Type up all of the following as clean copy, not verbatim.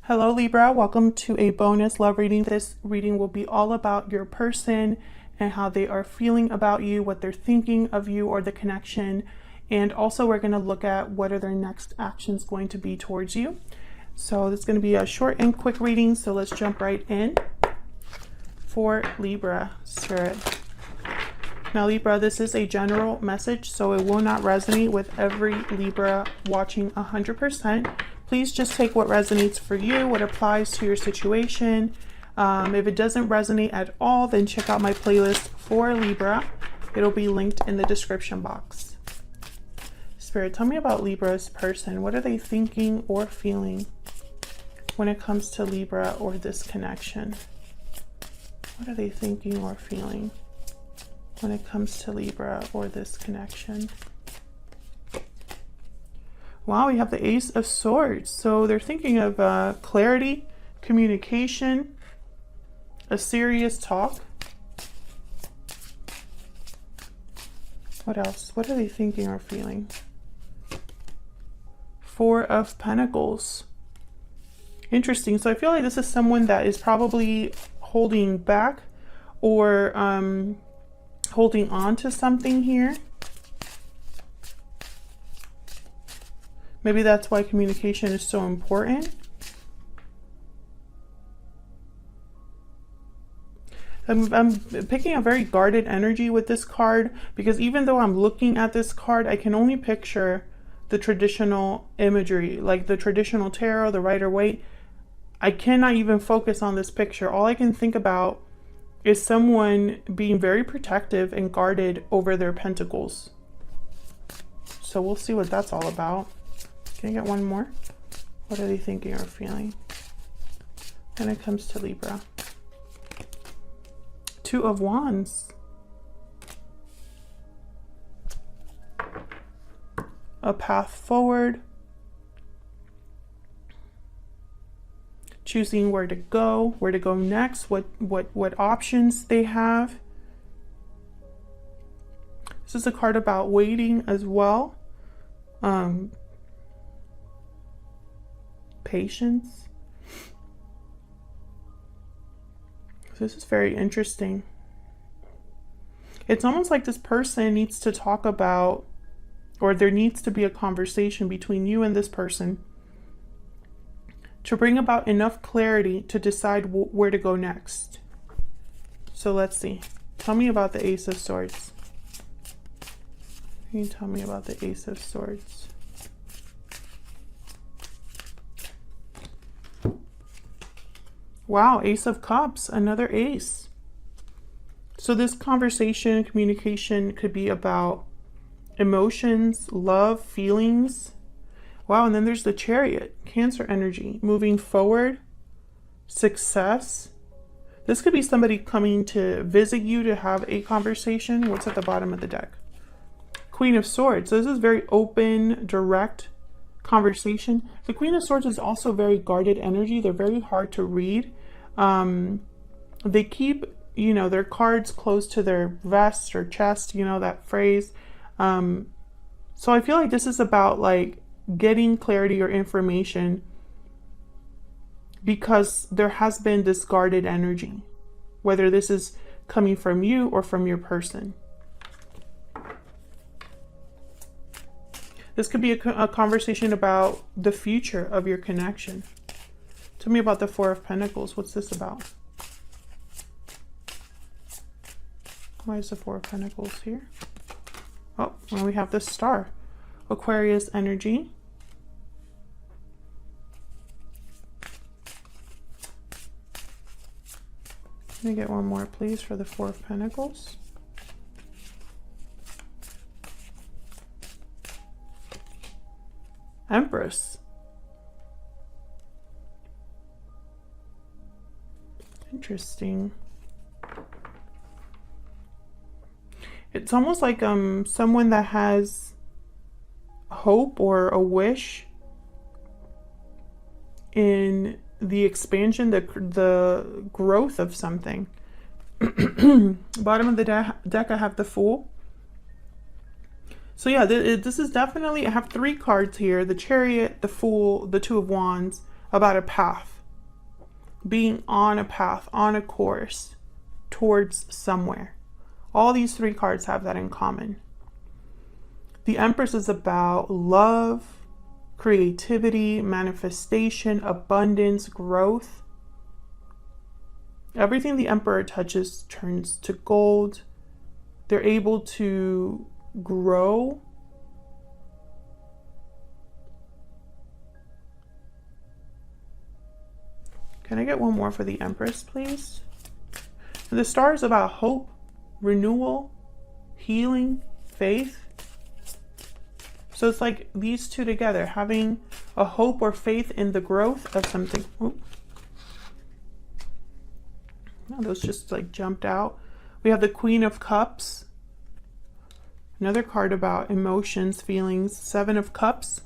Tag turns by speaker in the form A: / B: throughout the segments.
A: Hello Libra, welcome to a bonus love reading. This reading will be all about your person and how they are feeling about you, what they're thinking of you or the connection. And also we're going to look at what are their next actions going to be towards you. So this is going to be a short and quick reading. So let's jump right in for Libra Spirit. Now Libra, this is a general message, so it will not resonate with every Libra watching 100%. Please just take what resonates for you, what applies to your situation. If it doesn't resonate at all, then check out my playlist for Libra. It'll be linked in the description box. Spirit, tell me about Libra's person. What are they thinking or feeling when it comes to Libra or this connection? What are they thinking or feeling when it comes to Libra or this connection? Wow, we have the Ace of Swords. So they're thinking of clarity, communication, a serious talk. What else? What are they thinking or feeling? Four of Pentacles. Interesting. So I feel like this is someone that is probably holding back or holding on to something here. Maybe that's why communication is so important. I'm picking a very guarded energy with this card, because even though I'm looking at this card, I can only picture the traditional imagery, like the traditional tarot, the Rider-Waite. I cannot even focus on this picture. All I can think about is someone being very protective and guarded over their pentacles. So we'll see what that's all about. Can I get one more? What are they thinking or feeling when it comes to Libra? Two of Wands. A path forward. Choosing where to go next, what options they have. This is a card about waiting as well. Patience. So this is very interesting. It's almost like this person needs to talk about, or there needs to be a conversation between you and this person to bring about enough clarity to decide where to go next. So let's see. Tell me about the Ace of Swords. Can you tell me about the Ace of Swords? Wow, Ace of Cups, another ace. So this conversation, communication could be about emotions, love, feelings. Wow, and then there's the Chariot, Cancer energy, moving forward, success. This could be somebody coming to visit you to have a conversation. What's at the bottom of the deck? Queen of Swords. So this is very open, direct conversation. The Queen of Swords is also very guarded energy. They're very hard to read. They keep, their cards close to their vest or chest, that phrase. So I feel like this is about like getting clarity or information because there has been this guarded energy, whether this is coming from you or from your person. This could be a conversation about the future of your connection. Tell me about the Four of Pentacles. What's this about? Why is the Four of Pentacles here? Oh, and we have the Star. Aquarius energy. Can I get one more, please, for the Four of Pentacles? Empress. Interesting. It's almost like someone that has hope or a wish in the expansion, the growth of something. Bottom of the deck, I have the Fool. So yeah, this is definitely, I have three cards here: the Chariot, the Fool, the Two of Wands, about a path. being on a path, on a course towards somewhere. All these three cards have that in common. The Empress is about love, creativity, manifestation, abundance, growth. Everything the Emperor touches turns to gold. They're able to grow. Can I get one more for the Empress, please? And the Star is about hope, renewal, healing, faith. So it's like these two together, having a hope or faith in the growth of something. Ooh. Oh, those just like jumped out. We have the Queen of Cups. Another card about emotions, feelings. Seven of Cups.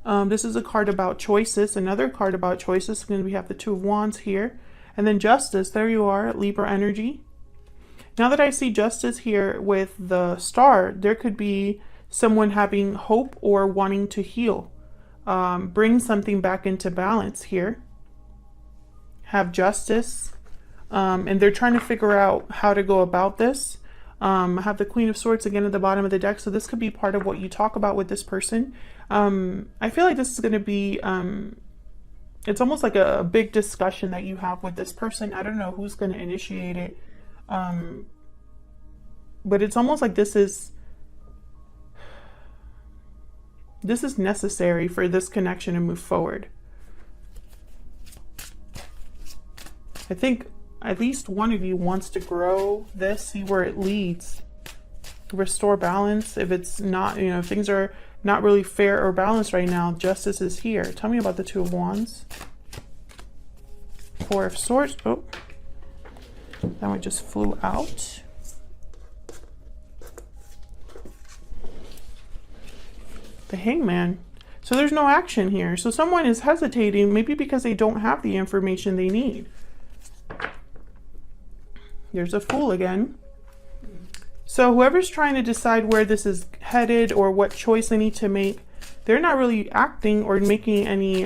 A: This is a card about choices. Another card about choices. Then we have the Two of Wands here. And then Justice. There you are, Libra energy. Now that I see Justice here with the Star, there could be someone having hope or wanting to heal. Bring something back into balance here. Have Justice. And they're trying to figure out how to go about this. I have the Queen of Swords again at the bottom of the deck. So this could be part of what you talk about with this person. I feel like this is going to be, it's almost like a big discussion that you have with this person. I don't know who's going to initiate it. But it's almost like this is necessary for this connection to move forward. I think at least one of you wants to grow this, see where it leads, restore balance. If it's not, if things are not really fair or balanced right now, Justice is here. Tell me about the Two of Wands. Four of Swords. Oh, that one just flew out. The Hangman. So there's no action here. So someone is hesitating, maybe because they don't have the information they need. There's a Fool again. So whoever's trying to decide where this is headed or what choice they need to make, they're not really acting or making any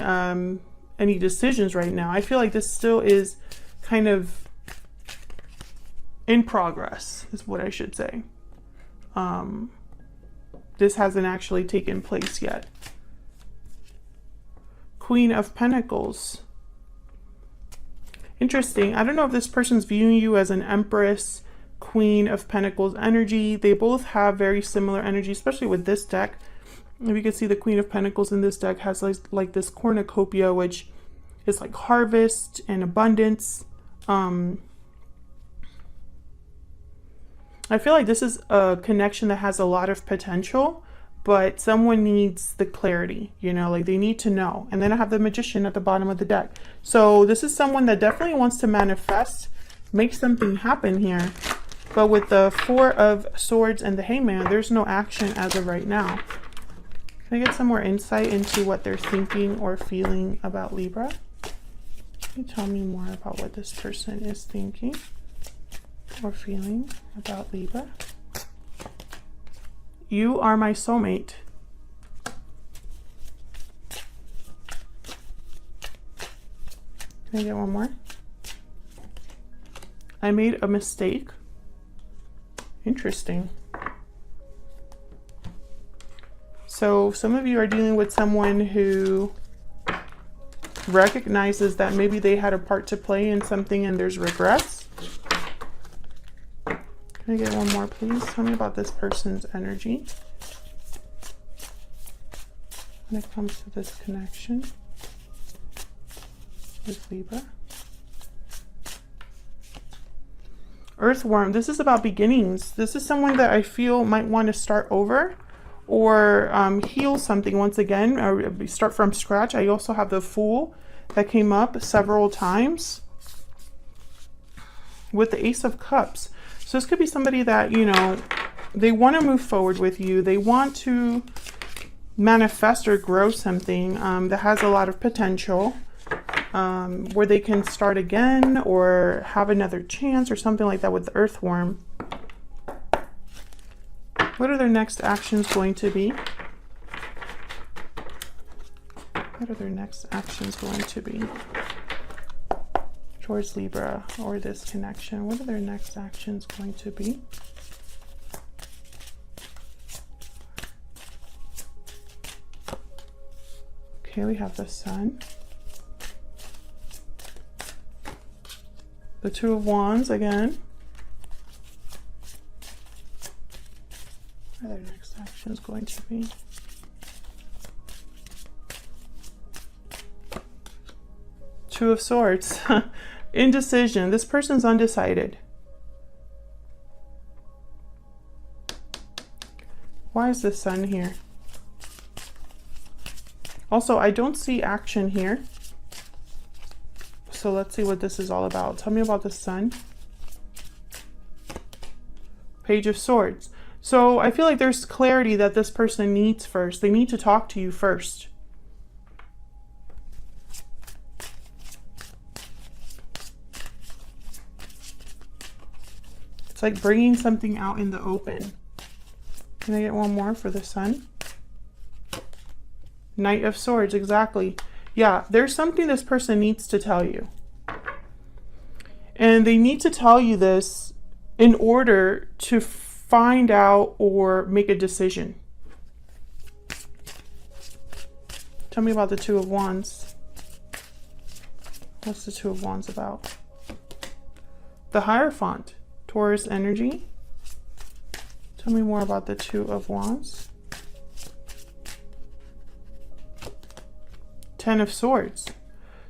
A: decisions right now. I feel like this still is kind of in progress, is what I should say. This hasn't actually taken place yet. Queen of Pentacles. Interesting. I don't know if this person's viewing you as an Empress, Queen of Pentacles energy. They both have very similar energy, especially with this deck. If you can see, the Queen of Pentacles in this deck has like this cornucopia, which is like harvest and abundance. I feel like this is a connection that has a lot of potential, but someone needs the clarity, like they need to know. And then I have the Magician at the bottom of the deck. So this is someone that definitely wants to manifest, make something happen here. But with the Four of Swords and the Hangman, there's no action as of right now. Can I get some more insight into what they're thinking or feeling about Libra? Can you tell me more about what this person is thinking or feeling about Libra? You are my soulmate. Can I get one more? I made a mistake. Interesting. So some of you are dealing with someone who recognizes that maybe they had a part to play in something and there's regrets. Can I get one more, please? Tell me about this person's energy when it comes to this connection with Libra. Earthworm. This is about beginnings. This is someone that I feel might want to start over or heal something once again, or start from scratch. I also have the Fool that came up several times with the Ace of Cups. So this could be somebody that, they want to move forward with you. They want to manifest or grow something that has a lot of potential, where they can start again or have another chance or something like that with the Earthworm. What are their next actions going to be? What are their next actions going to be? towards Libra or this connection. What are their next actions going to be? Okay, we have the Sun. The Two of Wands again. What are their next actions going to be? Two of Swords. Indecision. This person's undecided. Why is the Sun here? Also, I don't see action here. So let's see what this is all about. Tell me about the Sun. Page of Swords. So I feel like there's clarity that this person needs first. They need to talk to you first. It's like bringing something out in the open. Can I get one more for the Sun? Knight of Swords, exactly. Yeah, there's something this person needs to tell you. And they need to tell you this in order to find out or make a decision. Tell me about the Two of Wands. What's the Two of Wands about? The Hierophant. Taurus energy. Tell me more about the Two of Wands. Ten of Swords.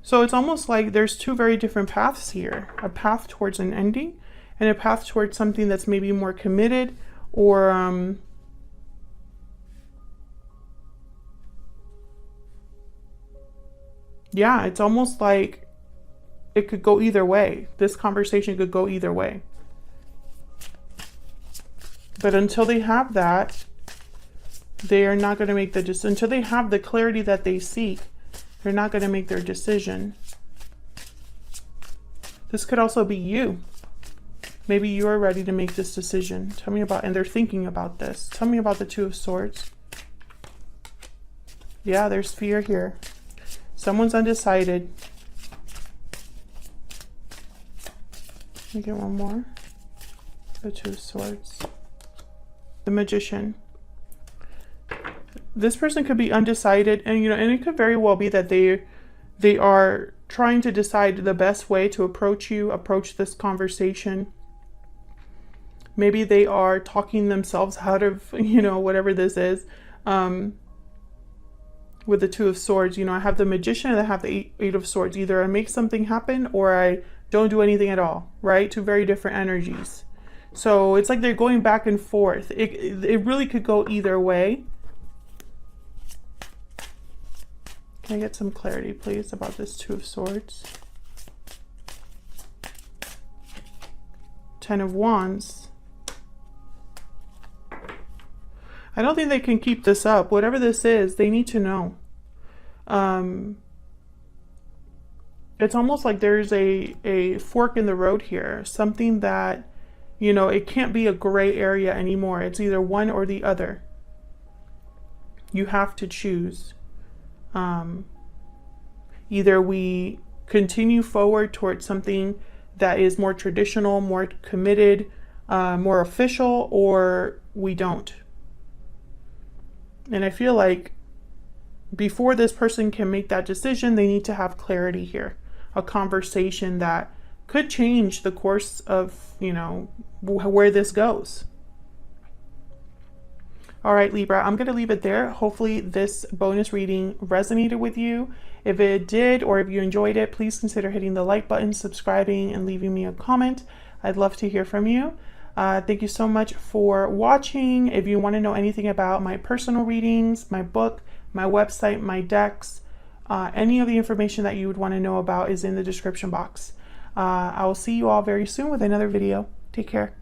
A: So it's almost like there's two very different paths here. A path towards an ending and a path towards something that's maybe more committed or yeah, it's almost like it could go either way. This conversation could go either way. But until they have that, they are not going to make the decision. Until they have the clarity that they seek, they're not going to make their decision. This could also be you. Maybe you're ready to make this decision. Tell me about, and they're thinking about this. Tell me about the Two of Swords. Yeah, there's fear here. Someone's undecided. Let me get one more. The Two of Swords. The Magician. This person could be undecided, and and it could very well be that they are trying to decide the best way to approach this conversation. Maybe they are talking themselves out of, whatever this is. With the Two of Swords, I have the Magician and I have the Eight of Swords. Either I make something happen or I don't do anything at all, right? Two very different energies. So it's like they're going back and forth. It really could go either way. Can I get some clarity, please, about this Two of Swords? Ten of Wands. I don't think they can keep this up. Whatever this is, they need to know. It's almost like there's a fork in the road here. Something that, it can't be a gray area anymore. It's either one or the other. You have to choose. Either we continue forward towards something that is more traditional, more committed, more official, or we don't. And I feel like before this person can make that decision, they need to have clarity here. A conversation that could change the course of, where this goes. All right, Libra, I'm going to leave it there. Hopefully this bonus reading resonated with you. If it did, or if you enjoyed it, please consider hitting the like button, subscribing, and leaving me a comment. I'd love to hear from you. Thank you so much for watching. If you want to know anything about my personal readings, my book, my website, my decks, any of the information that you would want to know about is in the description box. I will see you all very soon with another video. Take care.